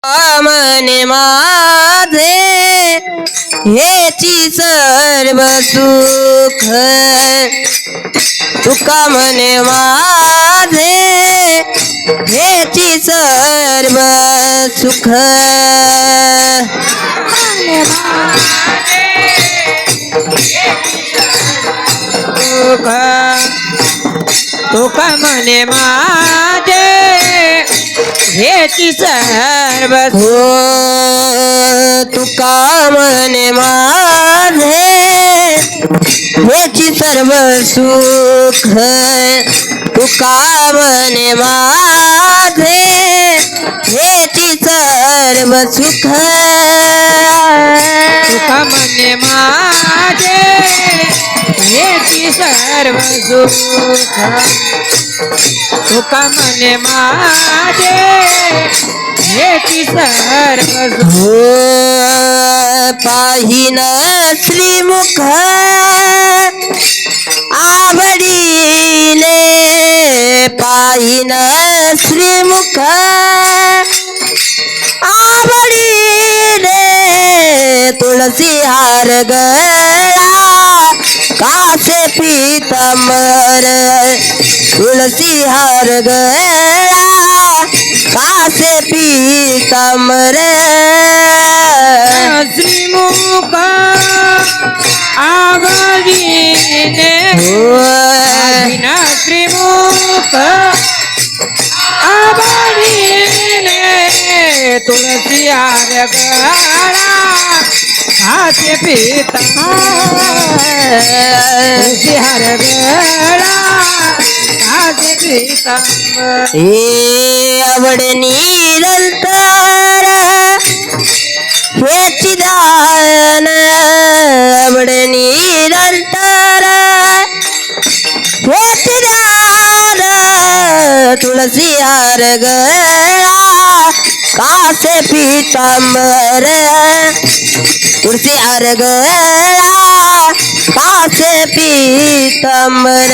मने माझे हेची सर्व सुख तुका मने माझे हेची सर्व सुख तुका मने माझे हेची सर्व हो तुका मने माझे हेची सर्व सुख तुका मने माझे हेची सर्व सुख तुका मने माझे हेची सर्व सुख तुका मने माझे हेची सर्व सुख पाहिन श्रीमुख आवडीने पाहिन श्रीमुख आवडीने तुळसी हार गळा कासे पीतांबर तुळसी हार गळा कासे पीतांबर श्रीमुख आवडीने पाहिन श्रीमुख आवडीने तुळसी हार गळा कासे पीतांबर तुळसी हार गळा कासे पीतांबर हे आवड निरंतर हेची दान आवड निरंतर हेची दान तुळसी हार गळा कासे पीतांबर तुळसी हार गळा कासे पीतांबर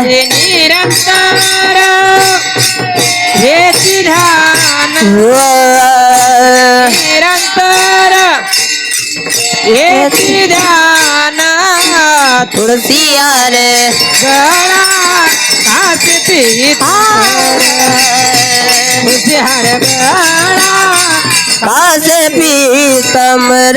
निरंतर हेची ध्यान निरंतर हेची ध्यान तुळसी हार गळा कासे पीतांबर तुळसी हार गळा कासे पीतांबर